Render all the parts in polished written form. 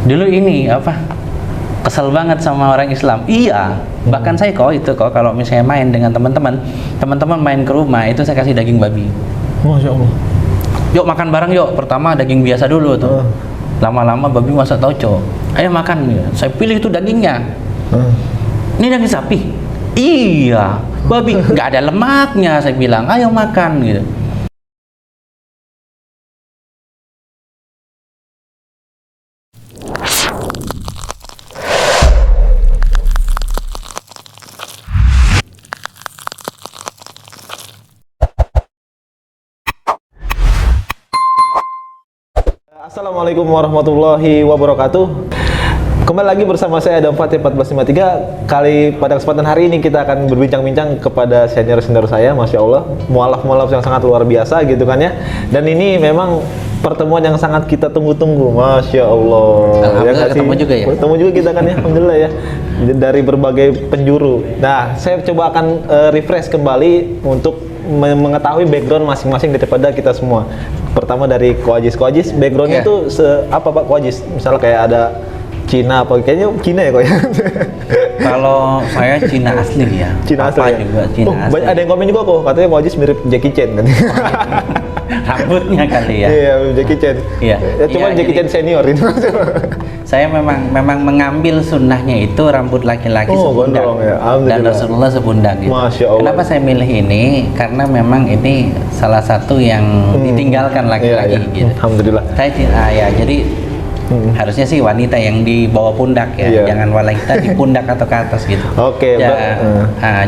dulu ini apa? Kesel banget sama orang Islam. Iya, bahkan saya kalau misalnya main dengan teman-teman main ke rumah itu saya kasih daging babi. Masya Allah. Yuk makan bareng yuk. Pertama daging biasa dulu tuh. Lama-lama babi masak tauco. Ayo makan. Saya pilih itu dagingnya. Ini daging sapi. Iya, babi nggak ada lemaknya. Saya bilang, ayo makan gitu. Assalamualaikum warahmatullahi wabarakatuh. Kembali lagi bersama saya Adam Fatih 1453. Pada kesempatan hari ini kita akan berbincang-bincang kepada senior-senior saya, Masya Allah, mualaf-mualaf yang sangat luar biasa gitu kan ya. Dan ini memang pertemuan yang sangat kita tunggu-tunggu, Masya Allah. Alhamdulillah ketemu juga ya. Ketemu juga kita kan ya, Alhamdulillah ya. Dari berbagai penjuru. Nah, saya coba akan refresh kembali untuk mengetahui background masing-masing daripada kita semua. Pertama dari Ko Ajis, backgroundnya itu apa Pak Ko Ajis? Misalnya kayak ada Cina apa, kayaknya Cina ya kok ya? Kalau saya Cina asli ya. Cina asli ya? Juga Cina asli. Ada yang komen juga kok, katanya Ko Ajis mirip Jackie Chan kan? Rambutnya kali ya. Iya, Jackie Chan. Iya. Cuma iya, Jackie Chan senior itu. Saya memang mengambil sunnahnya itu rambut laki-laki sebundak ya. dan Rasulullah sebundak gitu. Masya Allah. Kenapa saya milih ini? Karena memang ini salah satu yang ditinggalkan laki-laki gitu. Alhamdulillah. Saya jadi harusnya sih wanita yang di bawah pundak ya, jangan wanita di pundak atau ke atas gitu. Oke.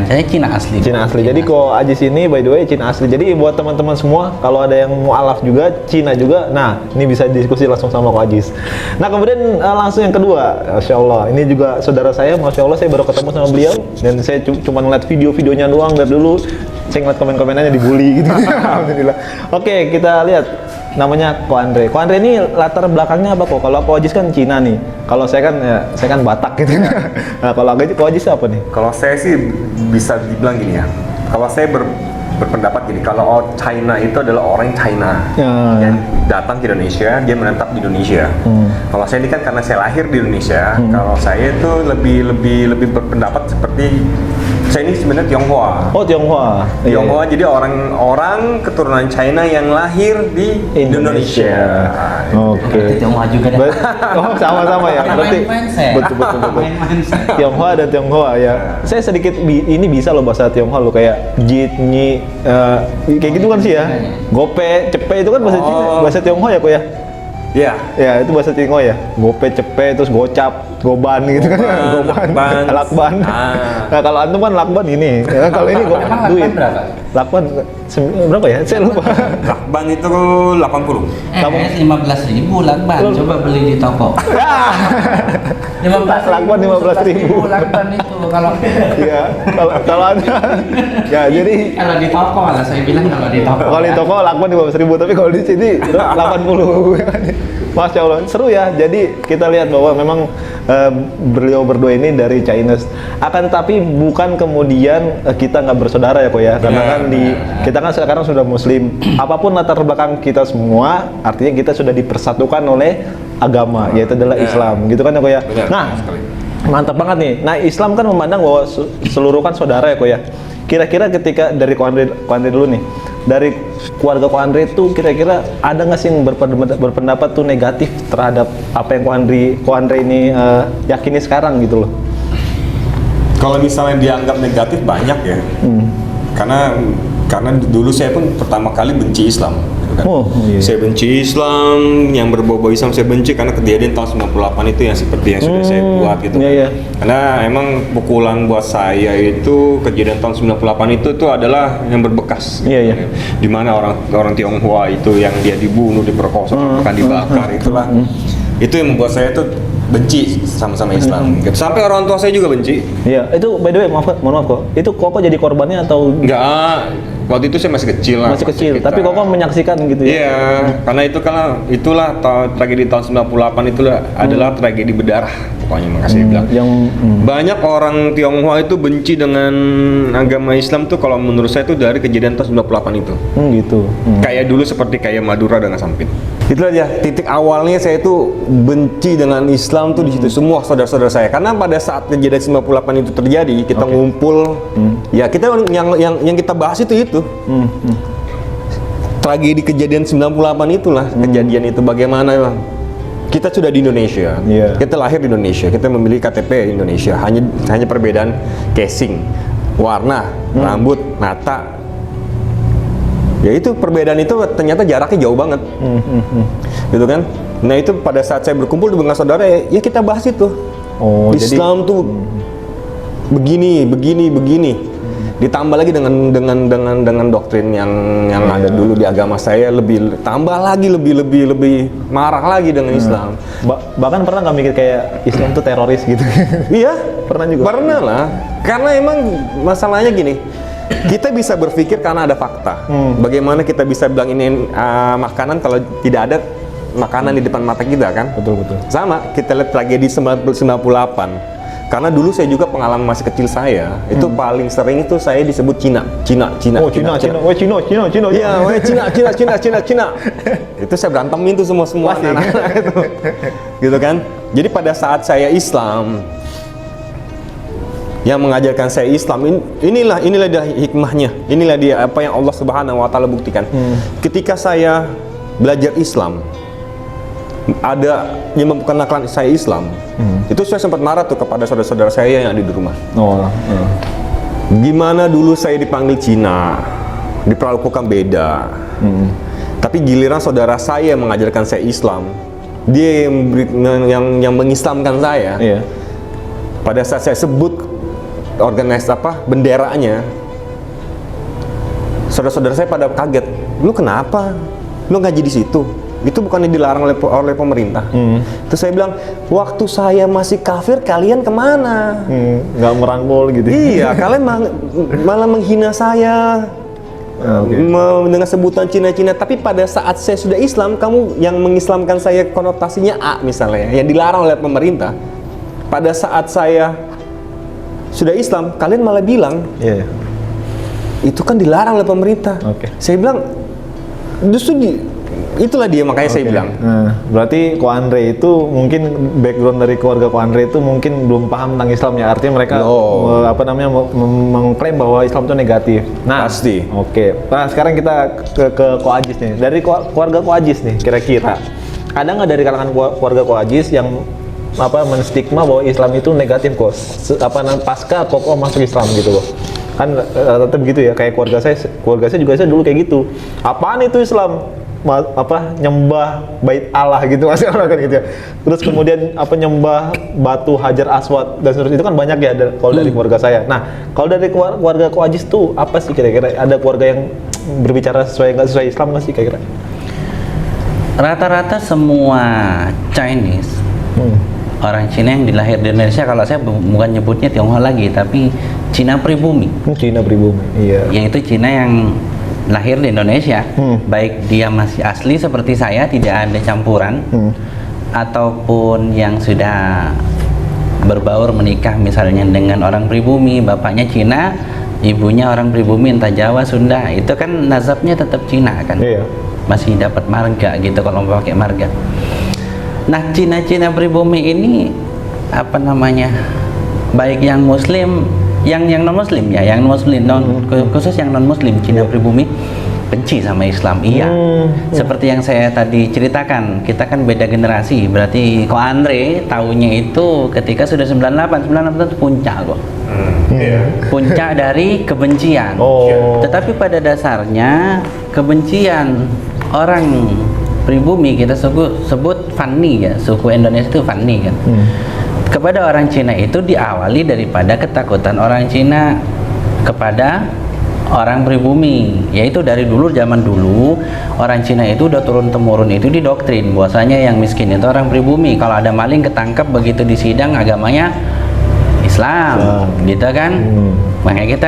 Jadi Cina asli. Cina asli. Jadi Ko Ajis ini by the way Cina asli. Jadi buat teman-teman semua, kalau ada yang mualaf juga Cina juga, nah ini bisa diskusi langsung sama Ko Ajis. Nah kemudian langsung yang kedua, Masya Allah, ini juga saudara saya, Masya Allah, saya baru ketemu sama beliau dan saya cuma ngeliat video-videonya doang dari dulu. Saya ngeliat komen-komenannya dibully gitu. Alhamdulillah. Oke, kita lihat. Namanya Ko Andre. Ko Andre ini latar belakangnya apa kok? Kalau Ko Ajis kan Cina nih. Kalau saya kan Batak gitu. Nah, kalau Ko Ajis apa nih? Kalau saya sih bisa dibilang gini ya. Kalau saya berpendapat gini, kalau China itu adalah orang China yang datang ke Indonesia, dia menetap di Indonesia. Kalau saya ini kan karena saya lahir di Indonesia, kalau saya itu lebih berpendapat seperti saya ini sebenarnya Tionghoa. Oh, Tionghoa. Tionghoa, jadi orang keturunan China yang lahir di Indonesia. Oke. Tionghoa juga. Oh, sama-sama ya. Berarti betul. Tionghoa dan Tionghoa ya. Saya sedikit ini bisa loh bahasa Tionghoa lo, kayak jit, nyi, kayak gitu kan sih ya. Gope, cepe itu kan bahasa Tionghoa ya kok ya? Iya. Ya, itu bahasa Tionghoa ya. Gope, cepe, terus gocap, goban gitu kan. Goban, lakban. Nah, kalau antum kan lakban ini. Ya, kalau ini duit. Lakban berapa ya? Saya lupa. Lakban itu 80. 15.000 lakban. Coba beli di toko. 15.000 lakban 15.000. Lakban itu kalau iya, kalau Anda ya jadi kalau di toko lah saya bilang, kalau di toko. Kalau di toko lakban 15.000, tapi kalau di sini 80. Masya Allah, seru ya. Jadi kita lihat bahwa memang beliau berdua ini dari Chinese. Akan tetapi bukan kemudian kita nggak bersaudara ya kok ya. Karena kan kita kan sekarang sudah Muslim. Apapun latar belakang kita semua, artinya kita sudah dipersatukan oleh agama, yaitu adalah Islam. Gitu kan ya kok ya. Nah, mantap banget nih. Nah, Islam kan memandang bahwa seluruh kan saudara ya kok ya. Kira-kira ketika dari Ko Andre dulu nih, dari keluarga Ko Andre itu kira-kira ada nggak sih yang berpendapat tuh negatif terhadap apa yang Ko Andre ini yakini sekarang gitu loh? Kalau misalnya dianggap negatif banyak ya, karena dulu saya pun pertama kali benci Islam. Kan? Saya benci Islam, yang berbau-bau Islam saya benci karena kejadian tahun 98 itu yang seperti yang sudah saya buat gitu kan. Karena emang pukulan buat saya itu kejadian tahun 98 itu adalah yang berbekas. Di mana orang Tionghoa itu yang dia dibunuh, diperkosa, bahkan dibakar, itulah. Itu yang membuat saya tuh benci sama Islam. Sampai orang tua saya juga benci. Iya, itu by the way mohon maaf kok. Itu Koko jadi korbannya atau enggak? Waktu itu saya masih kecil lah. Masih kecil, tapi Koko menyaksikan gitu ya? Iya, karena itulah tragedi tahun 98 itulah adalah tragedi berdarah. Pokoknya makasih bilang. Banyak orang Tionghoa itu benci dengan agama Islam tuh kalau menurut saya tuh dari kejadian tahun 98 itu. Gitu. Kayak dulu seperti kayak Madura dengan Sampit. Itulah ya titik awalnya saya itu benci dengan Islam tuh di situ, semua saudara-saudara saya. Karena pada saat kejadian 98 itu terjadi, kita ngumpul, ya kita yang kita bahas itu. Tragedi kejadian 98 itulah, kejadian itu bagaimana kita sudah di Indonesia, kita lahir di Indonesia, kita memiliki KTP Indonesia, hanya perbedaan casing, warna, rambut, mata. Ya itu perbedaan itu ternyata jaraknya jauh banget, gitu kan? Nah itu pada saat saya berkumpul dengan saudara ya kita bahas itu. Islam tuh begini. Ditambah lagi dengan doktrin yang ada dulu di agama saya, tambah lagi lebih marah lagi dengan Islam. Bahkan pernah nggak mikir kayak Islam tuh teroris gitu? Iya, pernah juga. Pernah lah, karena emang masalahnya gini. Kita bisa berpikir karena ada fakta. Bagaimana kita bisa bilang ini makanan kalau tidak ada makanan di depan mata kita kan? Betul. Sama, kita lihat tragedi 98. Karena dulu saya juga pengalaman masih kecil saya, itu paling sering itu saya disebut Cina. Oh, Cina. Iya, Cina. Itu saya berantemin tuh semua anak-anak itu. Gitu kan? Jadi pada saat saya Islam, yang mengajarkan saya Islam, inilah dia hikmahnya, inilah dia apa yang Allah Subhanahu wa Ta'ala buktikan. Ketika saya belajar Islam, ada yang memperkenalkan saya Islam, itu saya sempat marah tuh kepada saudara-saudara saya yang ada di rumah. Gimana dulu saya dipanggil Cina, diperlakukan beda, tapi giliran saudara saya mengajarkan saya Islam, dia yang mengislamkan saya. Pada saat saya sebut benderanya, saudara-saudara saya pada kaget. Lu kenapa? Lu ngaji di situ? Itu bukannya dilarang oleh pemerintah. Terus saya bilang, waktu saya masih kafir, kalian kemana? Nggak merangkul gitu. Iya, kalian malah menghina saya. Dengan sebutan Cina-Cina. Tapi pada saat saya sudah Islam, kamu yang mengislamkan saya konotasinya A misalnya, yang dilarang oleh pemerintah. Pada saat saya sudah Islam, kalian malah bilang itu kan dilarang oleh pemerintah. Saya bilang justru itulah dia, makanya saya bilang. Berarti Ko Andre itu mungkin background dari keluarga Ko Andre itu mungkin belum paham tentang Islam ya. Artinya mereka mengklaim bahwa Islam itu negatif. Nah, pasti. Nah, sekarang kita ke Ko Ajis nih. Dari keluarga Ko Ajis nih, kira-kira ada nggak dari kalangan keluarga Ko Ajis yang menstigma bahwa Islam itu negatif kok, pasca kokoh masuk Islam gitu loh, kan tetap gitu ya, kayak keluarga saya juga dulu kayak gitu, apaan itu Islam, nyembah bait Allah gitu masih orang kan gitu ya, terus kemudian nyembah batu Hajar Aswad dan seterusnya, itu kan banyak ya kalau dari keluarga saya. Nah kalau dari keluarga Ko Ajis tuh apa sih kira-kira, ada keluarga yang berbicara nggak sesuai Islam nggak sih kira-kira? Rata-rata semua Chinese, orang Cina yang dilahir di Indonesia, kalau saya bukan nyebutnya Tionghoa lagi, tapi Cina pribumi. Cina pribumi, iya. Yaitu Cina yang lahir di Indonesia, baik dia masih asli seperti saya, tidak ada campuran, ataupun yang sudah berbaur menikah misalnya dengan orang pribumi, bapaknya Cina, ibunya orang pribumi, entah Jawa, Sunda, itu kan nazabnya tetap Cina kan, masih dapat marga gitu kalau mau pakai marga. Nah, Cina pribumi ini baik yang Muslim, yang non Muslim ya, yang Muslim khusus yang non Muslim, Cina pribumi benci sama Islam. Iya, seperti yang saya tadi ceritakan, kita kan beda generasi. Berarti Ko Andre tahunya itu ketika sudah 98 itu puncak kok. Puncak dari kebencian. Tetapi pada dasarnya kebencian orang pribumi, kita sebut Fanni ya, suku Indonesia itu Fanni kan, kepada orang Cina itu diawali daripada ketakutan orang Cina kepada orang pribumi, yaitu dari zaman dulu orang Cina itu udah turun temurun itu didoktrin bahwasanya yang miskin itu orang pribumi, kalau ada maling ketangkep begitu di sidang agamanya Islam, gitu kan. Makanya kita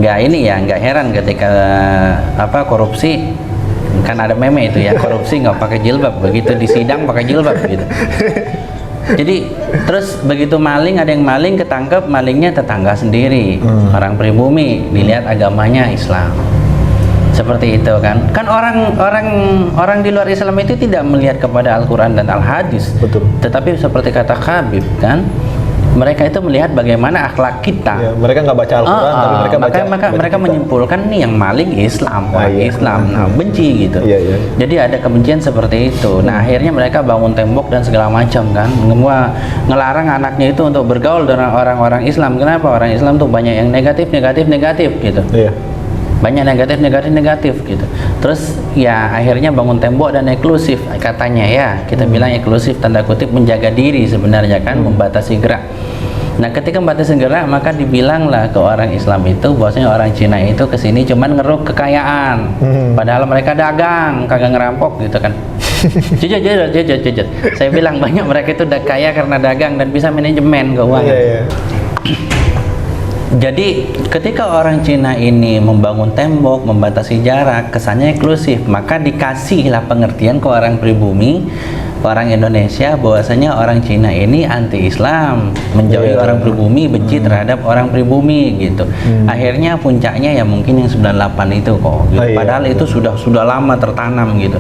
nggak heran ketika korupsi. Kan ada meme itu ya, korupsi nggak pakai jilbab, begitu di sidang pakai jilbab gitu. Jadi terus begitu ada yang maling ketangkep, malingnya tetangga sendiri, orang pribumi, dilihat agamanya Islam. Seperti itu kan. Kan orang di luar Islam itu tidak melihat kepada Al-Quran dan Al-Hadis. Betul. Tetapi seperti kata Habib kan, mereka itu melihat bagaimana akhlak kita. Ya, mereka nggak baca Al-Quran, tapi mereka baca mereka kita. menyimpulkan nih yang maling Islam, orang iya. Islam, nah benci gitu. Iya, iya. Jadi ada kebencian seperti itu. Nah akhirnya mereka bangun tembok dan segala macam kan, semua ngelarang anaknya itu untuk bergaul dengan orang-orang Islam. Kenapa? Orang Islam tuh banyak yang negatif gitu. Iya. Banyak negatif gitu. Terus ya akhirnya bangun tembok dan eksklusif katanya ya, kita bilang eksklusif tanda kutip menjaga diri sebenarnya kan, membatasi gerak. Nah ketika membatasi gerak maka dibilanglah ke orang Islam itu bahwasanya orang Cina itu kesini cuman ngeruk kekayaan, padahal mereka dagang kagak ngerampok gitu kan. Jujur. Saya bilang banyak mereka itu udah kaya karena dagang dan bisa manajemen keuangan. Iya. Jadi ketika orang Cina ini membangun tembok, membatasi jarak, kesannya eksklusif, maka dikasihlah pengertian ke orang pribumi, orang Indonesia bahwasanya orang Cina ini anti-Islam, menjauhi orang pribumi, benci terhadap orang pribumi gitu. Akhirnya puncaknya ya mungkin yang 98 itu kok. Gitu. Padahal itu sudah lama tertanam gitu.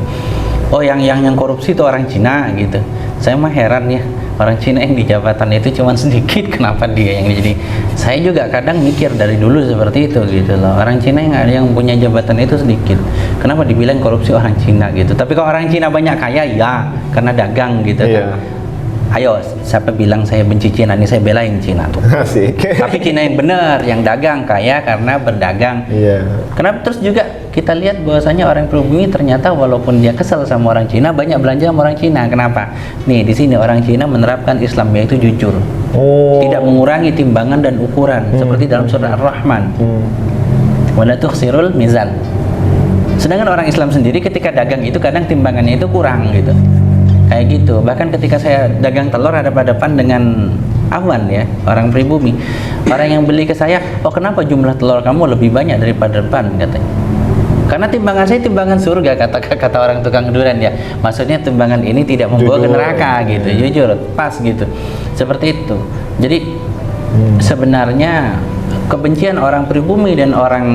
Oh yang korupsi itu orang Cina gitu. Saya mah heran ya, orang Cina yang di jabatan itu cuma sedikit, kenapa dia yang jadi? Saya juga kadang mikir dari dulu seperti itu gitu loh. Orang Cina yang punya jabatan itu sedikit, kenapa dibilang korupsi orang Cina gitu? Tapi kalau orang Cina banyak kaya ya karena dagang gitu kan. Ayo, siapa bilang saya benci Cina? Ini saya belain Cina tuh. Asik. Tapi Cina yang benar, yang dagang kaya karena berdagang. Iya. Kenapa? Terus juga kita lihat bahwasanya orang pribumi ternyata walaupun dia kesel sama orang Cina, banyak belanja sama orang Cina. Kenapa? Nih di sini orang Cina menerapkan Islam yaitu jujur, tidak mengurangi timbangan dan ukuran seperti dalam surah Ar-Rahman. Wala tukhsirul mizan. Sedangkan orang Islam sendiri ketika dagang itu kadang timbangannya itu kurang gitu. Kayak gitu. Bahkan ketika saya dagang telur hadapan dengan awan ya, orang pribumi, orang yang beli ke saya, oh kenapa jumlah telur kamu lebih banyak daripada depan katanya. Karena timbangan saya timbangan surga, kata orang tukang durian ya. Maksudnya timbangan ini tidak membawa ke neraka gitu, jujur, pas gitu. Seperti itu. Jadi sebenarnya kebencian orang pribumi dan orang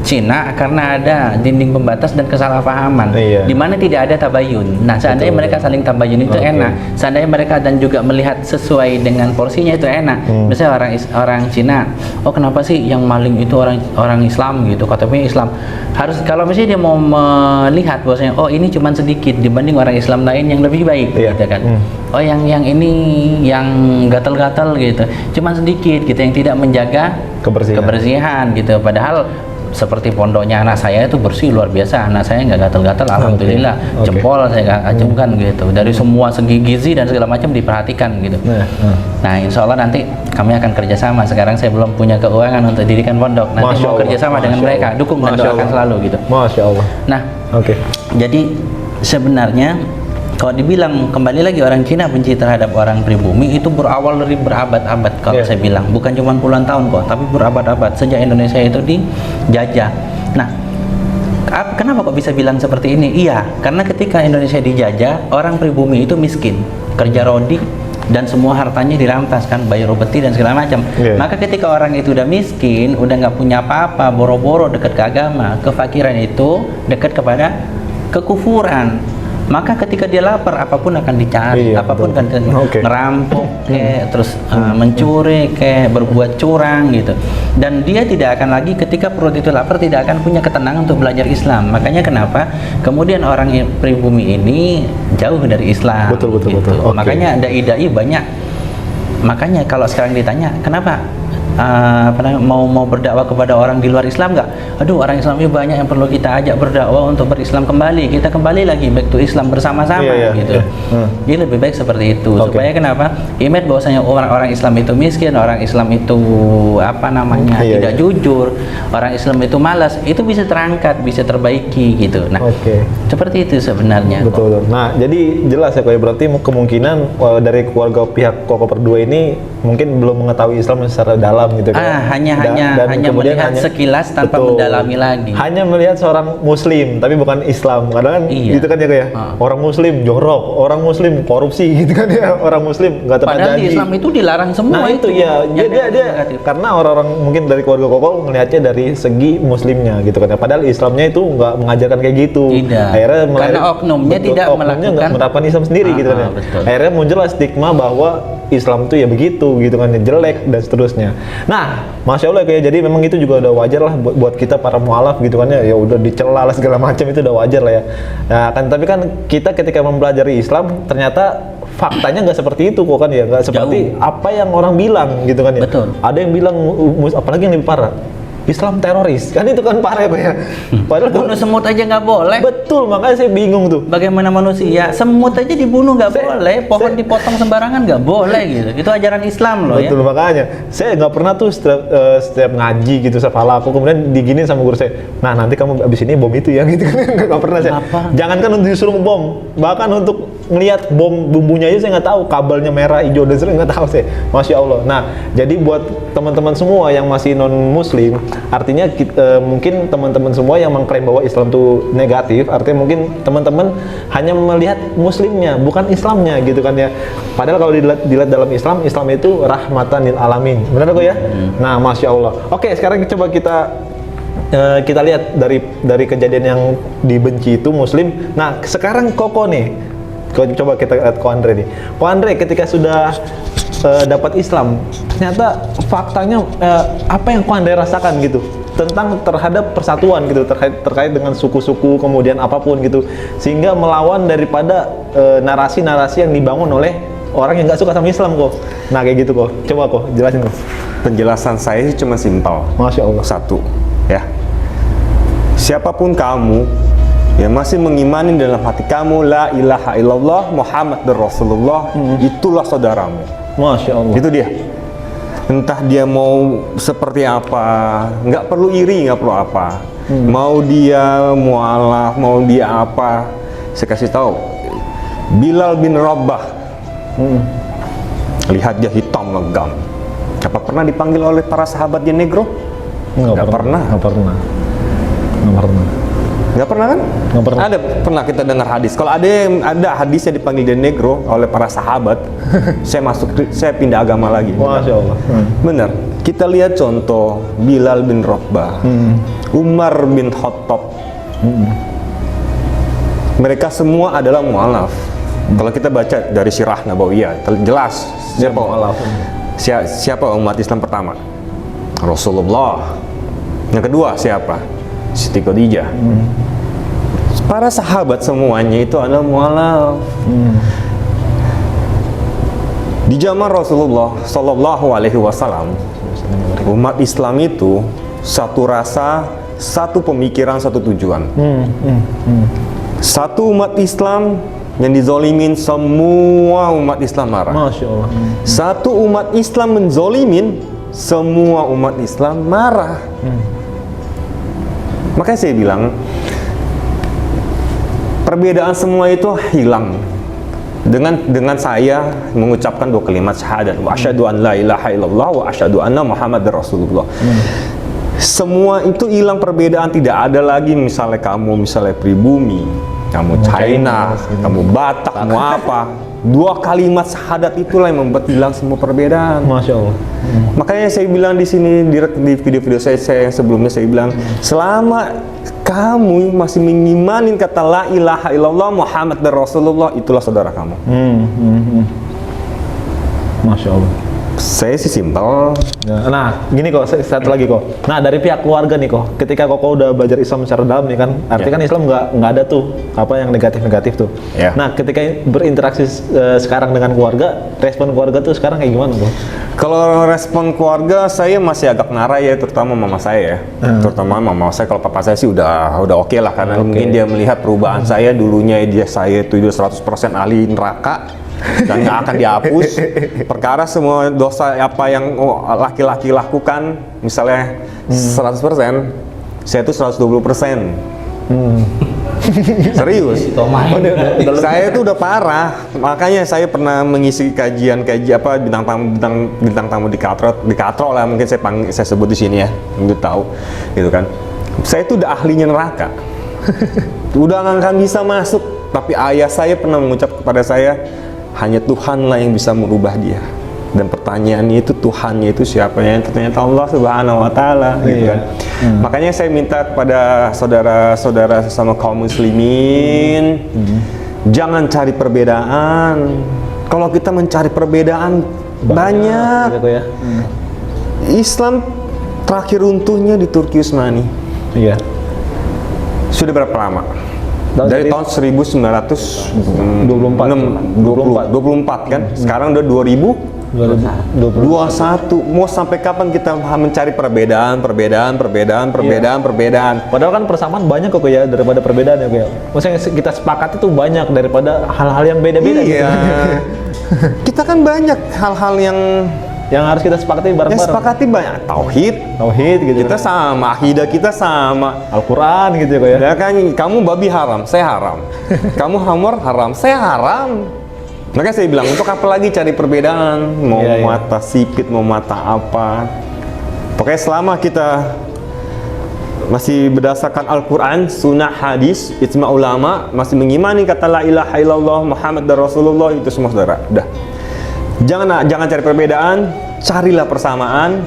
Cina karena ada dinding pembatas dan kesalahpahaman, di mana tidak ada tabayun. Nah, seandainya mereka saling tabayun itu enak. Seandainya mereka dan juga melihat sesuai dengan porsinya itu enak. Misalnya orang Cina, oh kenapa sih yang maling itu orang Islam gitu? Katanya Islam. Harus kalau misalnya dia mau melihat bahwasanya oh ini cuma sedikit dibanding orang Islam lain yang lebih baik, gitu kan? Oh yang ini yang gatal-gatal gitu, cuma sedikit gitu yang tidak menjaga kebersihan gitu. Padahal seperti pondoknya anak saya itu bersih luar biasa, anak saya nggak gatal-gatal, alhamdulillah. Jempol saya acungkan gitu, dari semua segi gizi dan segala macam diperhatikan gitu. Nah insya Allah nanti kami akan kerjasama. Sekarang saya belum punya keuangan untuk dirikan pondok, nanti mau kerjasama dengan mereka, dukung dan doakan selalu gitu. Masya Allah. Nah jadi sebenarnya kalau dibilang kembali lagi orang Cina benci terhadap orang pribumi itu berawal dari berabad-abad kalau saya bilang, bukan cuma puluhan tahun kok, tapi berabad-abad sejak Indonesia itu dijajah. Nah, kenapa kok bisa bilang seperti ini? Iya, karena ketika Indonesia dijajah, orang pribumi itu miskin, kerja rodi dan semua hartanya dirampas kan, bayar upeti dan segala macam. Maka ketika orang itu udah miskin, udah nggak punya apa-apa, boro-boro dekat ke agama, kefakiran itu dekat kepada kekufuran. Maka ketika dia lapar apapun akan dicari, apapun kan ngerampok terus mencuri berbuat curang gitu. Dan dia tidak akan lagi ketika perut itu lapar tidak akan punya ketenangan untuk belajar Islam. Makanya kenapa kemudian orang pribumi ini jauh dari Islam. Betul. Makanya dai-dai banyak. Makanya kalau sekarang ditanya kenapa mau berdakwah kepada orang di luar Islam nggak? Aduh, orang Islam ini banyak yang perlu kita ajak berdakwah untuk berislam kembali. Kita kembali lagi back to Islam bersama-sama gitu. Jadi lebih baik seperti itu. Supaya kenapa? Image bahwasanya orang Islam itu miskin, orang Islam itu tidak jujur, orang Islam itu malas, itu bisa terangkat, bisa terbaiki gitu. Nah, seperti itu sebenarnya. Betul. Nah, jadi jelas ya, berarti kemungkinan dari keluarga pihak Koko berdua ini mungkin belum mengetahui Islam secara dalam alam gitu kan. Hanya kemudian melihat sekilas tanpa betul, mendalami lagi. hanya melihat seorang muslim tapi bukan Islam, karena kan Iya. gitu kan ya kayak orang muslim jorok, orang muslim korupsi gitu kan ya, orang muslim nggak tepat Padahal di janji. Islam itu dilarang semua. Nah itu ya, Yang dia negatif. karena orang-orang mungkin dari keluarga Koko ngelihatnya dari segi muslimnya gitu kan ya, padahal Islamnya itu nggak mengajarkan kayak gitu. Tidak. Akhirnya Karena oknumnya tidak oknumnya nggak melakukan- menerapkan Islam sendiri gitu kan ya. Betul. Akhirnya muncullah stigma bahwa Islam itu ya begitu gitu kan ya, jelek dan seterusnya. Nah, masya Allah kayak jadi memang itu juga udah wajar lah buat kita para mualaf gitu kan ya, ya udah dicela lah segala macam, itu udah wajar lah ya. Nah kan tapi kan kita ketika mempelajari Islam ternyata faktanya nggak seperti itu kok kan ya, nggak seperti apa yang orang bilang gitu kan ya. Betul. Ada yang bilang apalagi yang lebih parah, Islam teroris kan, itu kan parah kok ya. Padahal Bunuh semut aja nggak boleh. betul, makanya saya bingung tuh. Bagaimana manusia? Semut aja dibunuh nggak boleh, pohon saya- dipotong sembarangan nggak boleh gitu. Itu ajaran Islam loh Betul, ya. makanya saya nggak pernah tuh setiap ngaji gitu kepala aku kemudian diginin sama guru saya, nah nanti kamu abis ini bom itu ya gitu kan. Nggak pernah saya. Kenapa? Jangankan untuk disuruh bom, bahkan untuk ngelihat bom bumbunya aja saya nggak tahu, kabelnya merah hijau dan sebagainya nggak tahu saya. Masya Allah. Nah jadi buat teman-teman semua yang masih non muslim, artinya mungkin teman-teman semua yang mengklaim bahwa Islam itu negatif, artinya mungkin teman-teman hanya melihat muslimnya bukan Islamnya gitu kan ya. Padahal kalau dilihat dalam Islam, Islam itu rahmatan lil alamin, benar kok ya. Nah masya Allah. Oke, sekarang coba kita lihat dari kejadian yang dibenci itu muslim. Nah sekarang Koko nih, coba kita lihat Ko Andre nih. Ko Andre ketika sudah dapat Islam, ternyata faktanya apa yang Ko Andre rasakan gitu tentang terhadap persatuan gitu, terkait dengan suku-suku kemudian apapun gitu, sehingga melawan daripada narasi-narasi yang dibangun oleh orang yang nggak suka sama Islam kok. Nah kayak gitu kok. Coba kok jelasin kok. Penjelasan saya sih cuma simpel. Masya Allah. Satu, ya. Siapapun kamu yang masih mengimani dalam hati kamu la ilaha illallah Muhammadur Rasulullah, itulah saudaramu. Masya Allah. Itu dia. Entah dia mau seperti apa, nggak perlu iri, nggak perlu apa. Mau dia mualaf, mau dia apa, saya kasih tahu. Bilal bin Rabah, lihat dia hitam legam. Apa pernah dipanggil oleh para sahabat dia negro? Nggak pernah. Nggak pernah. Nggak pernah. Nggak pernah kan? Nggak pernah. Ada pernah kita dengar hadis. Kalau ada hadisnya dipanggil dia negro oleh para sahabat, saya pindah agama lagi. Masya Allah. Benar. Kita lihat contoh Bilal bin Rabah, Umar bin Khattab. Mereka semua adalah mu'alaf. Kalau kita baca dari Sirah Nabawiyah, jelas siapa mu'alaf. Siapa umat Islam pertama? Rasulullah. Yang kedua siapa? Siti Khadijah. Para sahabat semuanya itu adalah mu'alaf. Di zaman Rasulullah Sallallahu Alaihi Wasallam, umat Islam itu satu rasa, satu pemikiran, satu tujuan. Satu umat Islam yang dizolimin, semua umat Islam marah. Masya Allah. Satu umat Islam menzolimin, semua umat Islam marah. Makanya saya bilang, perbedaan semua itu hilang dengan saya mengucapkan dua kalimat syahadat, wa asyhadu an la ilaha illallah wa asyhadu anna muhammadar rasulullah. Semua itu hilang perbedaan, tidak ada lagi misalnya pribumi, kamu China, kamu Batak, kamu apa. Dua kalimat syahadat itulah yang membuat hilang semua perbedaan. Masya Allah. Makanya saya bilang di sini di video-video saya yang sebelumnya, saya bilang selama kamu masih mengimanin kata la ilaha illallah Muhammad dan Rasulullah, itulah saudara kamu. Masya Allah. Saya sih simpel. Nah, gini kok, satu lagi kok. Nah, dari pihak keluarga nih kok, ketika Koko udah belajar Islam secara dalam nih kan, artinya kan Islam nggak ada tuh apa yang negatif-negatif tuh. Ya. Nah, ketika berinteraksi sekarang dengan keluarga, respon keluarga tuh sekarang kayak gimana kok? Kalau respon keluarga saya masih agak ngarah ya, terutama mama saya ya. Terutama mama saya, kalau papa saya sih udah oke lah, karena mungkin dia melihat perubahan saya. Dulunya saya itu 100% ahli neraka dan nggak akan dihapus. Perkara semua dosa apa yang laki-laki lakukan, misalnya 100%, saya itu 120%. Serius. Saya tuh udah parah. Makanya saya pernah mengisi kajian apa bintang tamu di Katro lah, mungkin saya sebut di sini ya, untuk tahu gitu kan. Saya tuh udah ahlinya neraka. Udah nggak akan bisa masuk, tapi ayah saya pernah mengucap kepada saya, hanya Tuhanlah yang bisa merubah dia. Dan pertanyaannya itu Tuhannya itu siapa? Yang ternyata Allah Subhanahu wa taala gitu kan. Makanya saya minta kepada saudara-saudara sesama kaum muslimin, jangan cari perbedaan. Kalau kita mencari perbedaan banyak. Gitu ya. Islam terakhir runtuhnya di Turki Utsmani. Iya. Sudah berapa lama? Dari tahun 1924 kan. Sekarang udah 2021. Mau sampai kapan kita mencari perbedaan? Padahal kan persamaan banyak kok ya daripada perbedaan ya ya. Maksudnya kita sepakat itu banyak daripada hal-hal yang beda-beda. Iya. Gitu. Kita kan banyak hal-hal yang harus kita sepakati bareng-bareng. yang sepakati banyak. Tauhid gitu. Kita sama, akidah kita sama. Al-Quran gitu ya. Ya kan, kamu babi haram, saya haram. Kamu hamur haram, saya haram. Makanya saya bilang, untuk apa lagi cari perbedaan? Mau mata sipit, mau mata apa? Pokoknya selama kita masih berdasarkan Al-Quran, sunnah, hadis, ijma ulama, masih mengimani kata la ilaha illallah Muhammad dan Rasulullah, itu semua saudara. Udah. Jangan cari perbedaan, carilah persamaan,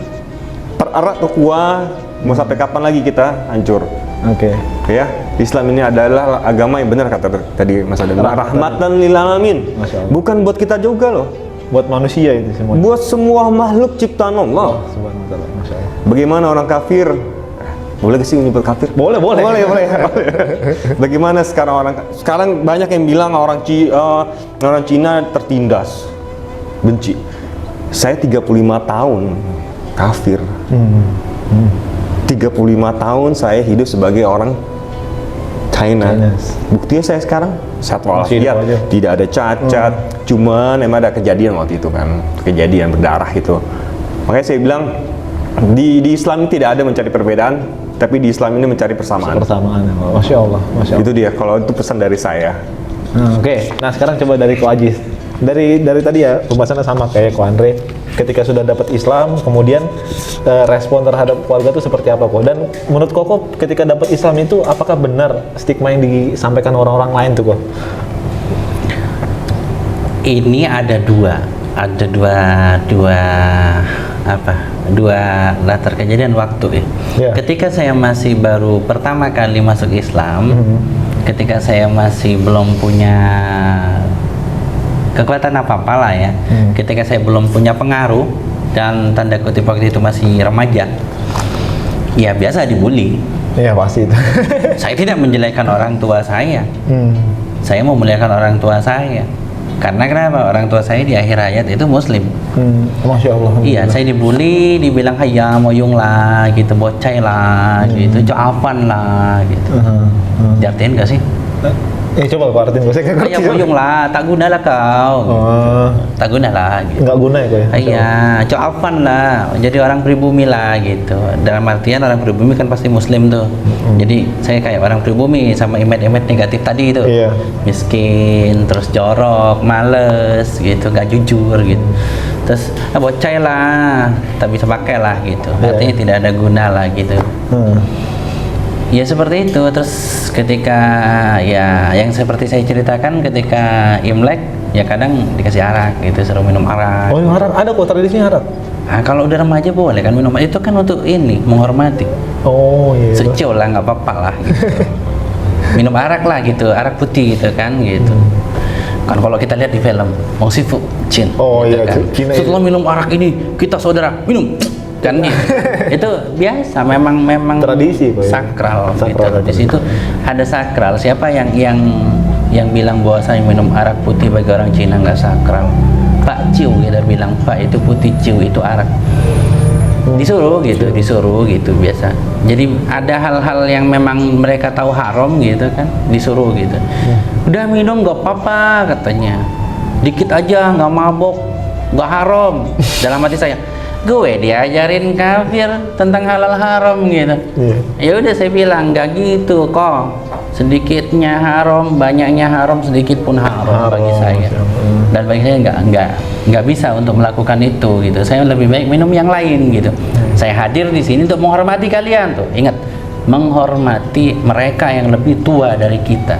pererat ukhuwah. Mau sampai kapan lagi kita hancur? Oke. Ya, Islam ini adalah agama yang benar kata tadi Mas Adam. Rahmatan lil alamin. Bukan buat kita juga loh. Buat manusia itu semua. Buat semua makhluk ciptaan Allah. Subhanallah, Masya Allah. Bagaimana orang kafir? Boleh gak sih menyebut kafir? Boleh. Bagaimana sekarang banyak yang bilang orang Cina tertindas, benci. Saya 35 tahun kafir. 35 tahun saya hidup sebagai orang China. Buktinya saya sekarang sehat walafiat, tidak ada cacat. Cuman emang ada kejadian waktu itu kan, kejadian berdarah itu. Makanya saya bilang di Islam tidak ada mencari perbedaan, tapi di Islam ini mencari persamaan. Masya Allah. Itu dia, kalau itu pesan dari saya. Oke. Nah sekarang coba dari Ko Ajis. Dari tadi ya pembahasannya sama kayak Ko Andre. Ketika sudah dapat Islam, kemudian respon terhadap keluarga itu seperti apa kok? Dan menurut Koko, ketika dapat Islam itu apakah benar stigma yang disampaikan orang-orang lain tuh kok? Ini ada dua latar kejadian waktu ya. Ketika saya masih baru pertama kali masuk Islam, ketika saya masih belum punya kekuatan apa-apa lah ya, ketika saya belum punya pengaruh dan tanda kutip waktu itu masih remaja, ya biasa dibully. Iya pasti itu. Saya tidak menjelekkan orang tua saya. Saya mau memuliakan orang tua saya. Karena kenapa? Orang tua saya di akhir hayat itu Muslim. Masya Allah. Iya, saya dibully, dibilang hayam, moyung lah, gitu, bocai lah, gitu, coafan lah, gitu. Diartiin gak sih? Coba kau artiin, saya nggak ngerti. Hayam moyung lah, tak guna lah kau. Tak guna lah. Gitu. Nggak guna ya kau ya? Iya, coafan lah, jadi orang pribumi lah, gitu. Dalam artian orang pribumi kan pasti Muslim tuh. Jadi saya kayak orang pribumi sama imet-imet negatif tadi itu. Iya. Miskin, terus jorok, males, gitu, gak jujur, gitu. Terus bocai lah, tak bisa pakai lah, gitu. Artinya tidak ada guna lah, gitu. Ya seperti itu. Terus ketika ya yang seperti saya ceritakan, ketika Imlek ya kadang dikasih arak gitu, suruh minum arak. Oh, arak ada kok, tradisinya arak. Nah, kalau udah remaja boleh kan minum, itu kan untuk ini menghormati. Oh iya. Secil lah, nggak apa-apa lah gitu. Minum arak lah gitu, arak putih gitu kan gitu. Kan kalau kita lihat di film Wong Sifu Chin. Oh gitu iya kan. Cina. Setelah minum arak ini kita saudara minum kan gitu. Itu biasa, memang tradisi Pak, sakral, ya? Gitu. Di situ ada sakral. Siapa yang bilang bahwa saya minum arak putih bagi orang Cina nggak sakral? Pak Ciu kita bilang, Pak itu putih, Ciu itu arak. Disuruh gitu biasa. Jadi ada hal-hal yang memang mereka tahu haram gitu kan, disuruh gitu. Udah minum nggak apa-apa katanya, dikit aja nggak mabok, nggak haram. Dalam hati saya, gue diajarin kafir tentang halal haram gitu. Ya udah saya bilang nggak gitu kok, sedikitnya haram, banyaknya haram, sedikit pun haram bagi saya. Dan bagi saya nggak bisa untuk melakukan itu gitu. Saya lebih baik minum yang lain gitu. Saya hadir di sini untuk menghormati kalian tuh. Ingat, menghormati mereka yang lebih tua dari kita.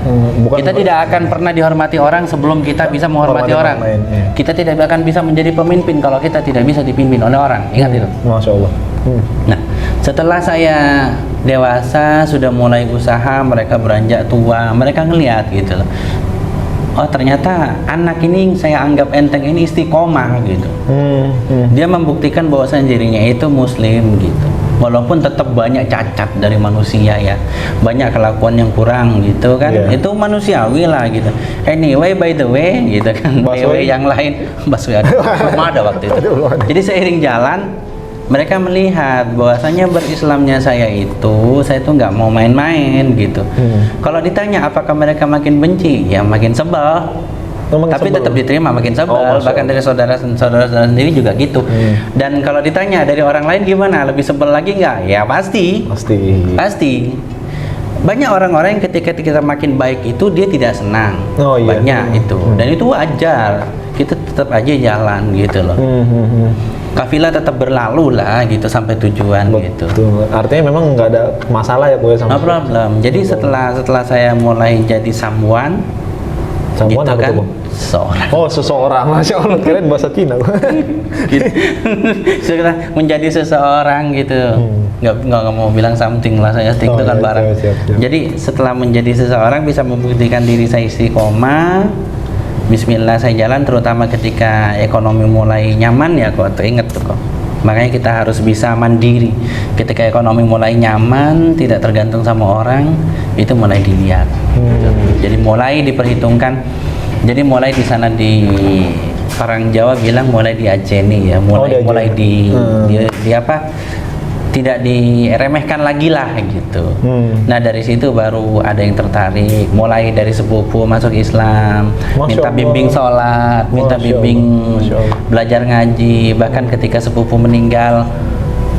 Kita tidak akan pernah dihormati orang sebelum kita bisa menghormati orang. Kita tidak akan bisa menjadi pemimpin kalau kita tidak bisa dipimpin oleh orang. Ingat itu. Masya Allah. Nah, setelah saya dewasa, sudah mulai usaha, mereka beranjak tua, mereka ngelihat gitu loh. Oh, ternyata anak ini saya anggap enteng ini istiqomah gitu. Dia membuktikan bahwasanya dirinya itu muslim gitu. Walaupun tetap banyak cacat dari manusia ya, banyak kelakuan yang kurang gitu kan, itu manusiawi lah gitu. Anyway, by the way gitu kan, way yang lain, busway belum ada waktu itu. Jadi seiring jalan, mereka melihat bahwasanya berislamnya saya itu nggak mau main-main gitu. Kalau ditanya apakah mereka makin benci, ya makin sebel. Tapi tetap diterima, makin sebel. Bahkan dari saudara-saudara sendiri juga gitu. Dan kalau ditanya dari orang lain gimana, lebih sebel lagi nggak? Ya pasti. Banyak orang-orang yang ketika kita makin baik itu dia tidak senang. Banyak itu. Dan itu wajar. Kita tetap aja jalan gitu loh. Kafilah tetap berlalu lah gitu sampai tujuan gitu. Artinya memang nggak ada masalah ya, sama. No problem. Jadi setelah saya mulai jadi someone gitu kan, seseorang. Oh, seseorang, Masya Allah, kirain bahasa Cina. Gitu. Setelah menjadi seseorang gitu, nggak mau bilang something lah, saya itu kan barang. Siap. Jadi setelah menjadi seseorang bisa membuktikan diri saya istiqomah. Bismillah saya jalan, terutama ketika ekonomi mulai nyaman ya kok, inget tuh kok. Makanya kita harus bisa mandiri. Ketika ekonomi mulai nyaman, tidak tergantung sama orang, itu mulai dilihat. Jadi mulai diperhitungkan. Jadi mulai di sana di orang Jawa bilang mulai diajeni ya, mulai di apa? Tidak diremehkan lagi lah gitu. Nah dari situ baru ada yang tertarik, mulai dari sepupu masuk Islam, minta bimbing sholat, minta bimbing belajar ngaji. Bahkan ketika sepupu meninggal,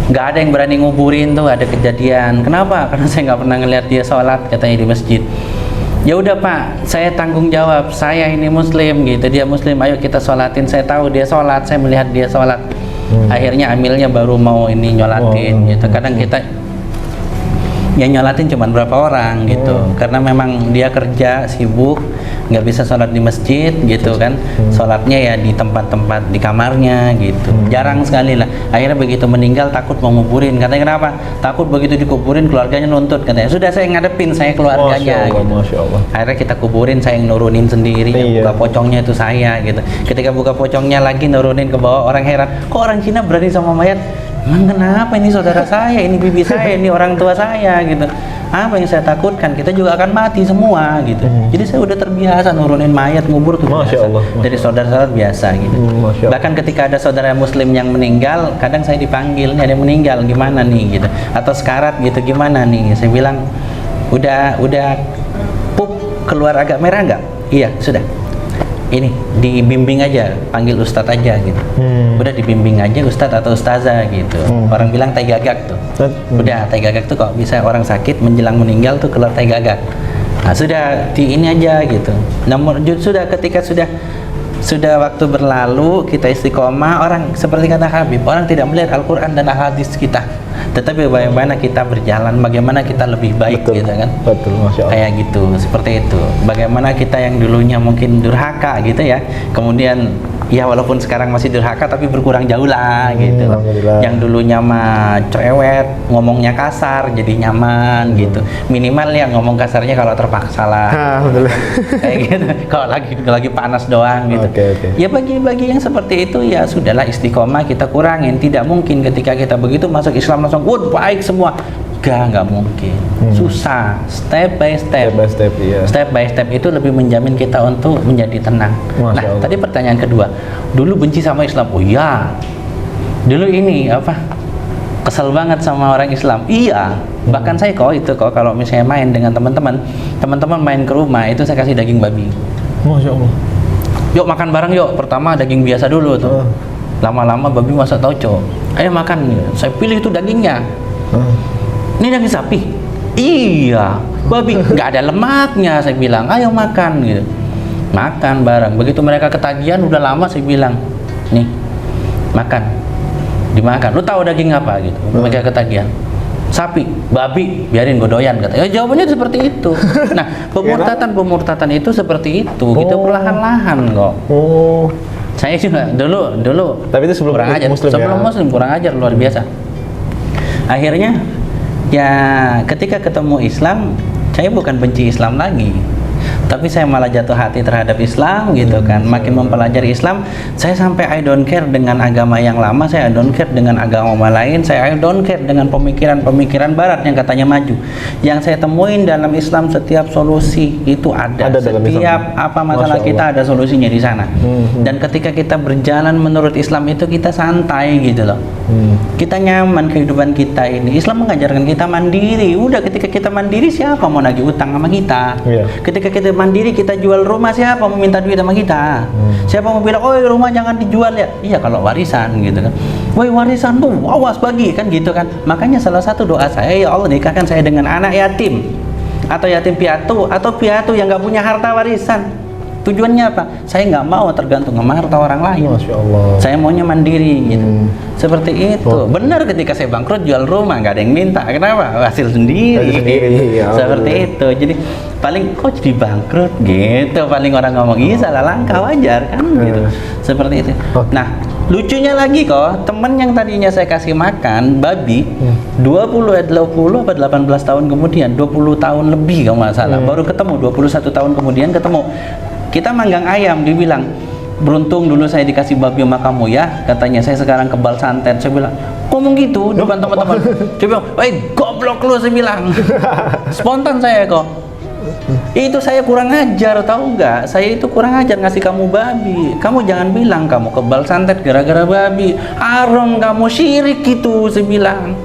nggak ada yang berani nguburin tuh, ada kejadian. Kenapa? Karena saya nggak pernah ngeliat dia sholat, katanya di masjid. Ya udah Pak, saya tanggung jawab, saya ini muslim gitu, dia muslim, ayo kita sholatin. Saya tahu dia sholat, saya melihat dia sholat. Akhirnya amilnya baru mau ini nyolatin gitu. Kadang kita yang nyolatin cuma berapa orang gitu, karena memang dia kerja sibuk, nggak bisa sholat di masjid gitu kan. Sholatnya ya di tempat-tempat di kamarnya gitu, jarang sekali lah. Akhirnya begitu meninggal takut mau nguburin, katanya kenapa? Takut begitu dikuburin keluarganya nuntut, katanya. Sudah saya ngadepin, saya keluarganya. Masya Allah. Akhirnya kita kuburin, saya yang nurunin sendiri, yang buka pocongnya itu saya gitu. Ketika buka pocongnya lagi nurunin ke bawah, orang heran, kok orang Cina berani sama mayat? Emang kenapa, ini saudara saya, ini bibi saya, ini orang tua saya gitu. Apa yang saya takutkan, kita juga akan mati semua gitu. Jadi saya udah terbiasa nurunin mayat, ngubur tuh biasa. Dari saudara-saudara biasa gitu. Bahkan ketika ada saudara muslim yang meninggal, kadang saya dipanggil, nih ada yang meninggal, gimana nih gitu. Atau sekarat gitu, gimana nih. Saya bilang, udah pup keluar agak merah nggak? Iya, sudah. Ini dibimbing aja, panggil ustadz aja gitu. Udah dibimbing aja ustadz atau ustazah gitu. Orang bilang tai gagak tuh. Udah tai gagak tuh kok bisa orang sakit menjelang meninggal tuh keluar tai gagak. Nah, sudah di ini aja gitu. Namun sudah ketika sudah waktu berlalu, kita istiqomah, orang seperti kata Habib, orang tidak melihat Al-Quran dan hadis kita, tetapi bagaimana kita berjalan, bagaimana kita lebih baik. Betul, gitu kan. Betul, Masya Allah. Kayak gitu, seperti itu. Bagaimana kita yang dulunya mungkin durhaka gitu ya, kemudian ya walaupun sekarang masih durhaka tapi berkurang jauh lah gitu. Yang dulunya mah cerewet, ngomongnya kasar, jadi nyaman gitu. Minimal ya ngomong kasarnya kalau terpaksa lah. Kayak gitu. Kalau lagi panas doang gitu. Ya bagi yang seperti itu ya sudahlah, istiqomah kita kurangin. Tidak mungkin ketika kita begitu masuk Islam langsung baik semua. Nggak mungkin. Susah. Step by step. Step by step itu lebih menjamin kita untuk menjadi tenang. Nah, tadi pertanyaan kedua. Dulu benci sama Islam. Oh iya. Dulu ini apa? Kesel banget sama orang Islam. Iya. Bahkan saya kok kalau misalnya main dengan teman-teman main ke rumah itu saya kasih daging babi. Masya Allah. Yuk makan bareng yuk. Pertama daging biasa dulu tuh. Lama-lama babi masak tauco. Ayo makan. Saya pilih itu dagingnya. Ini daging sapi. Iya, babi nggak ada lemaknya. Saya bilang, ayo makan gitu. Makan bareng. Begitu mereka ketagihan, udah lama saya bilang, nih makan, dimakan. Lu tahu daging apa gitu? Mereka ketagihan. Sapi, babi, biarin gue doyan kata. Ya jawabannya seperti itu. Nah, pemurtatan itu seperti itu. Kita perlahan-lahan kok. Saya juga dulu. Tapi itu sebelum kurang ajar. Muslim, sebelum ya? Muslim kurang ajar luar biasa. Akhirnya ya ketika ketemu Islam, saya bukan benci Islam lagi, tapi saya malah jatuh hati terhadap Islam gitu kan. Makin mempelajari Islam, saya sampai I don't care dengan agama yang lama, saya I don't care dengan agama lain, saya I don't care dengan pemikiran barat yang katanya maju. Yang saya temuin dalam Islam, setiap solusi itu ada setiap apa masalah kita ada solusinya di sana. Dan ketika kita berjalan menurut Islam itu kita santai gitu loh. Kita nyaman kehidupan kita ini. Islam mengajarkan kita mandiri. Udah, ketika kita mandiri, siapa mau nagih utang sama kita? Ketika kita mandiri, kita jual rumah, siapa mau minta duit sama kita? Siapa mau bilang, oh rumah jangan dijual ya? Iya, kalau warisan gitu kan. Woi, warisan tuh awas bagi kan gitu kan. Makanya salah satu doa saya, ya Allah nikahkan saya dengan anak yatim atau yatim piatu atau piatu yang nggak punya harta warisan. Tujuannya apa? Saya nggak mau tergantung sama harta orang lain. Masya Allah. Saya maunya mandiri gitu. Seperti itu. Benar, ketika saya bangkrut jual rumah nggak ada yang minta. Kenapa? Hasil sendiri. Ya, seperti itu. Jadi paling kok jadi bangkrut gitu. Paling orang ngomong iya salah langkah, wajar kan gitu. Seperti itu. Nah, lucunya lagi kok, temen yang tadinya saya kasih makan babi 20 apa 18 tahun kemudian, 20 tahun lebih kalau nggak salah, baru ketemu 21 tahun kemudian ketemu. Kita manggang ayam, dia bilang, beruntung dulu saya dikasih babi sama kamu ya, katanya, saya sekarang kebal santet. Saya bilang, ngomong gitu depan teman-teman. Dia bilang, woi goblok lu, saya bilang. Spontan saya kok. Itu saya kurang ajar, tahu nggak? Saya itu kurang ajar ngasih kamu babi. Kamu jangan bilang kamu kebal santet gara-gara babi. Haram, kamu syirik gitu, saya bilang.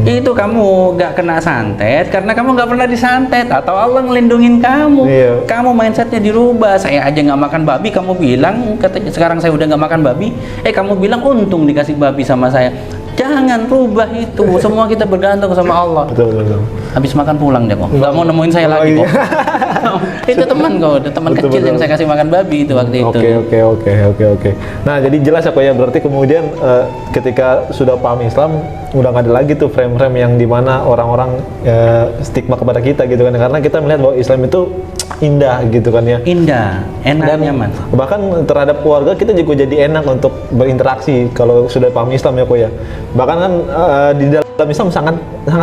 Itu kamu nggak kena santet karena kamu nggak pernah disantet, atau Allah ngelindungin kamu. Kamu mindsetnya dirubah. Saya aja nggak makan babi, kamu bilang katanya sekarang saya udah nggak makan babi. Kamu bilang untung dikasih babi sama saya. Jangan rubah itu. Semua kita bergantung sama Allah. Betul. Habis makan pulang deh kok. Nggak mau nemuin saya lagi kok. Itu teman kok, teman kecil yang saya kasih makan babi itu waktu itu. Oke. Nah, jadi jelas ya kok ya, berarti kemudian ketika sudah paham Islam, udah nggak ada lagi tuh frame-frame yang dimana orang-orang stigma kepada kita gitu kan, karena kita melihat bahwa Islam itu indah gitu kan ya. Indah, enak, dan nyaman. Bahkan terhadap keluarga kita juga jadi enak untuk berinteraksi kalau sudah paham Islam ya kok ya. Bahkan kan di dalam Islam sangat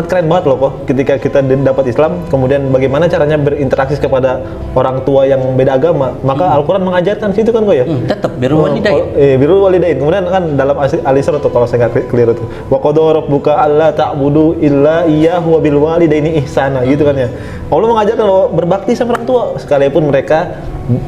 keren banget loh kok, ketika kita dapat Islam, kemudian bagaimana caranya berinteraksi kepada orang tua yang beda agama, maka Al-Quran mengajarkan situ kan kok ya. Tetap birrul walidain. Birrul walidain. Kemudian kan dalam Al-Isra tuh, kalau saya nggak keliru tuh, wa qadara rabbuka alla ta'budu illa iyyahu wa bil walidaini ihsana gitu kan ya. Allah mengajarkan bahwa berbakti sama orang tua sekalipun mereka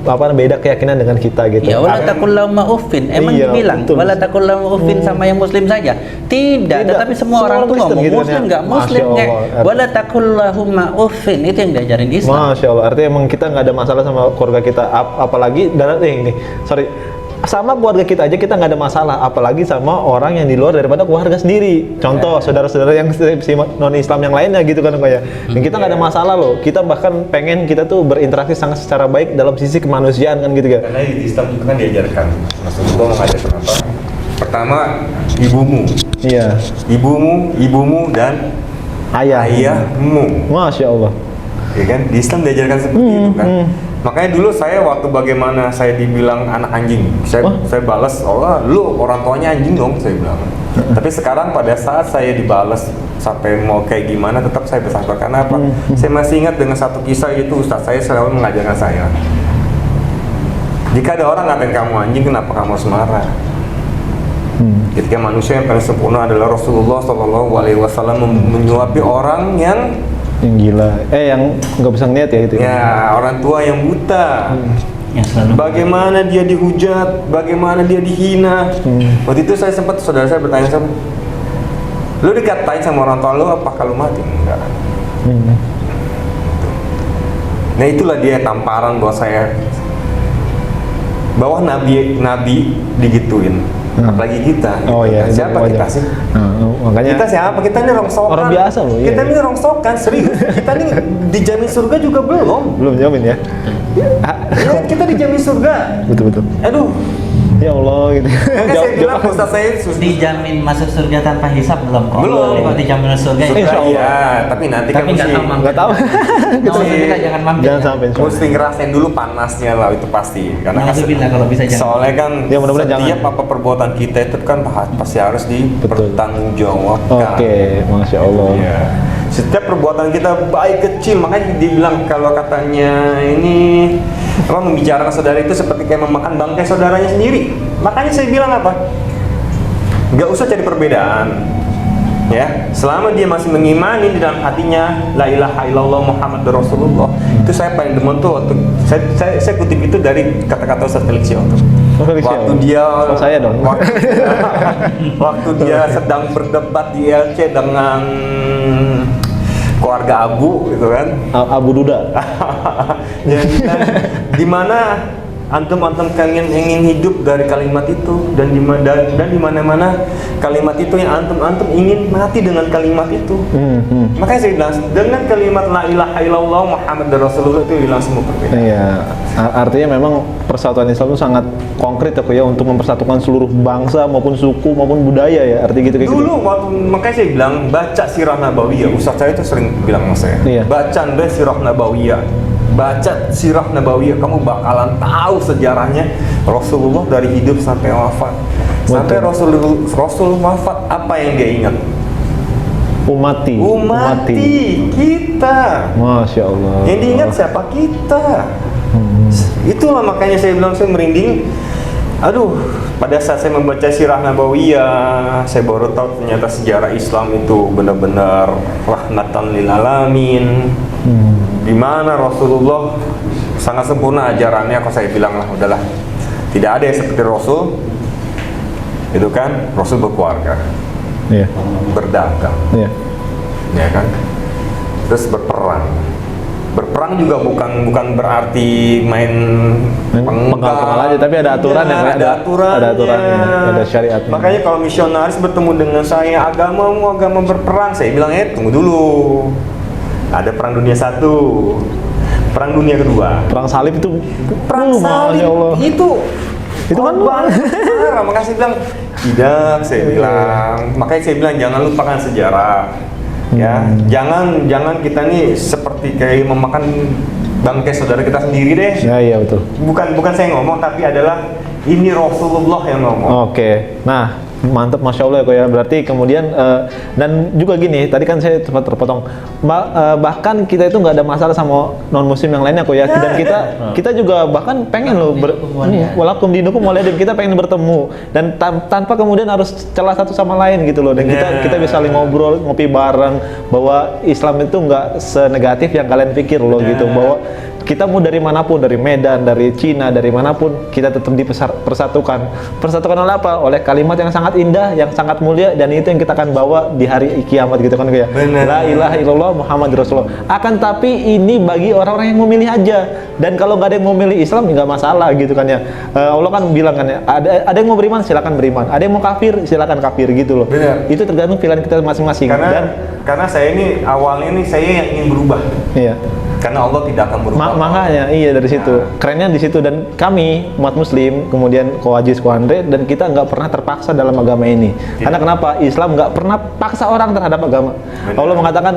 beda keyakinan dengan kita gitu. Ya, wala taqul lahum uffin. Emang dibilang wala taqul lahum uffin sama yang muslim saja? Tidak, tetapi semua orang tua mau gitu muslim enggak muslim enggak. Wala taqul lahum uffin, itu yang diajarin Islam. Masya Allah, artinya emang kita nggak ada masalah sama keluarga kita, apalagi sama keluarga kita aja kita nggak ada masalah, apalagi sama orang yang di luar daripada keluarga sendiri. Contoh saudara-saudara yang non Islam yang lainnya gitu kan ya. Dan kita nggak ada masalah loh. Kita bahkan pengen kita tuh berinteraksi sangat secara baik dalam sisi kemanusiaan kan gitu kan. Karena di Islam juga kan diajarkan. Rasulullah mengajarkan apa? Pertama, ibumu. Iya. Ibumu dan ayahmu. Masya Allah. Ya kan? Di Islam diajarkan seperti itu kan. Makanya dulu saya waktu bagaimana saya dibilang anak anjing, saya balas, oh lu orang tuanya anjing dong, saya bilang. Tapi sekarang pada saat saya dibalas sampai mau kayak gimana, tetap saya bersabar. Karena apa? Saya masih ingat dengan satu kisah itu, Ustaz saya selalu mengajarkan saya, jika ada orang ngatain kamu anjing, kenapa kamu harus marah? Ketika manusia yang paling sempurna adalah Rasulullah SAW menyuapi orang yang gila, yang nggak bisa ngeliat ya itu. Ya, orang tua yang buta. Bagaimana dia dihujat, bagaimana dia dihina. Waktu itu saya sempat, saudara saya bertanya sama, lu dikatain sama orang tua lu, apakah lu mati? Enggak. Nah itulah dia tamparan bahwa saya, bahwa nabi digituin. apalagi kita. Oh iya, itu siapa wajar. kita sih? Makanya Kita siapa? Kita ini rongsokan. orang biasa loh, iya. Kita ini rongsokan, serius. Kita ini dijamin surga juga belum jamin ya. Ya, kita dijamin surga. Betul. Aduh, Ya Allah gitu. makanya saya bilang Ustaz saya Dijamin masuk surga tanpa hisab belum kok? Belum. Tapi kok dijamin surga ya? Insya Allah. Iya, tapi nanti kan Tapi nggak mesti tahu mampir. Nggak tahu. Nah, kita jangan mampir. Jangan sampai. mesti ngerasain dulu panasnya lah, itu pasti. Karena Alhamdulillah kalau bisa jangan. soalnya kan Ya, mudah-mudahan setiap jangan. apa perbuatan kita itu kan pasti harus dipertanggungjawabkan. Oke, Masya Allah. Iya. Setiap perbuatan kita baik kecil, makanya dibilang kalau katanya ini membicarakan saudara itu seperti kayak memakan bangkai saudaranya sendiri. Makanya saya bilang apa? Nggak usah cari perbedaan. Ya, selama dia masih mengimani di dalam hatinya la ilaha illallah Muhammadur Rasulullah. Itu saya paling demen tuh waktu saya kutip itu dari kata-kata Ustaz Felix Yoto. Waktu dia saya dong. waktu dia sedang berdebat di LC dengan keluarga Abu gitu kan. Abu Duda. Ya, di mana antum-antum kalian ingin hidup dari kalimat itu, dan di mana-mana kalimat itu yang antum ingin mati dengan kalimat itu. Makanya saya bilang dengan kalimat la ilaha illallah Muhammadur Rasulullah itu hilang semua perbedaan. Iya, artinya memang persatuan Islam itu sangat konkret ya untuk mempersatukan seluruh bangsa maupun suku maupun budaya ya, artinya gitu kayak gitu. Dulu waktu makanya saya bilang baca sirah nabawiyah, ustaz saya itu sering bilang sama saya, Iya. baca Anda sirah nabawiyah, baca sirah nabawiyah, kamu bakalan tahu sejarahnya Rasulullah dari hidup sampai wafat. Sampai Rasul wafat, apa yang dia ingat? Umati Kita. Masya Allah. Yang diingat siapa? Kita. Itulah makanya saya bilang saya merinding. Aduh, pada saat saya membaca sirah nabawiyah, saya baru tahu ternyata sejarah Islam itu benar-benar rahmatan lil alamin. Di mana Rasulullah sangat sempurna ajarannya. Kalau saya bilang lah, udahlah, tidak ada yang seperti Rasul. Itu kan Rasul berkeluarga, Iya. berdagang, Iya. ya kan, terus berperang juga bukan berarti main penggal aja, tapi ada aturan ya, ada aturannya. ada aturannya, ada syariatnya. Makanya kalau misionaris bertemu dengan saya, agama berperang, saya bilang tunggu dulu, ada perang dunia 1, perang dunia kedua, Perang salib itu perang salib Masya Allah. itu kan parah. Makanya saya bilang tidak, saya bilang, makanya saya bilang jangan lupakan sejarah. Ya, jangan kita nih seperti kayak memakan bangkai saudara kita sendiri deh. Ya, iya betul. Bukan saya ngomong, tapi adalah ini Rasulullah yang ngomong. Oke, nah mantap, Masya Allah ya kok ya. Berarti kemudian dan juga gini, tadi kan saya sempat terpotong. Bahkan kita itu nggak ada masalah sama non muslim yang lainnya kok ya. Dan kita juga bahkan pengen loh walakum dinukum waliyadin, kita pengen bertemu dan tanpa kemudian harus celah satu sama lain gitu loh. Dan kita bisa saling ngobrol, ngopi bareng, bahwa Islam itu nggak senegatif yang kalian pikir loh gitu, bahwa kita mau dari manapun, dari Medan, dari Cina, dari manapun, kita tetap dipersatukan. Persatukan oleh apa? Oleh kalimat yang sangat indah, yang sangat mulia, dan itu yang kita akan bawa di hari kiamat gitu kan ya. La ilaha illallah Muhammadur Rasulullah. Akan tapi ini bagi orang-orang yang memilih aja. Dan kalau nggak ada yang mau milih Islam, nggak masalah gitu kan ya. Allah kan bilang kan ya, ada yang mau beriman, silakan beriman. Ada yang mau kafir, silakan kafir gitu loh. Benar. Itu tergantung pilihan kita masing-masing. Karena saya ini awalnya ini saya yang ingin berubah. Iya. Karena Allah tidak akan berubah. Makanya iya dari situ. Kerennya di situ. Dan kami umat muslim, kemudian Ko Haji, Ko Andre, dan kita nggak pernah terpaksa dalam agama ini. Karena kenapa? Islam nggak pernah paksa orang terhadap agama. Benar. Allah mengatakan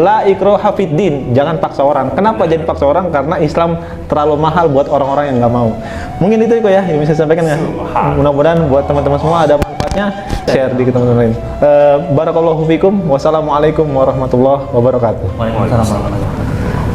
la ikraha fid din, jangan paksa orang. Kenapa jadi paksa orang? Karena Islam terlalu mahal buat orang-orang yang nggak mau. Mungkin itu ya yang bisa saya sampaikan ya. Mudah-mudahan buat teman-teman semua ada manfaatnya, share di teman-teman lain. Barakallahu fikum. Wassalamualaikum warahmatullahi wabarakatuh. Waalaikumsalam warahmatullahi wabarakatuh.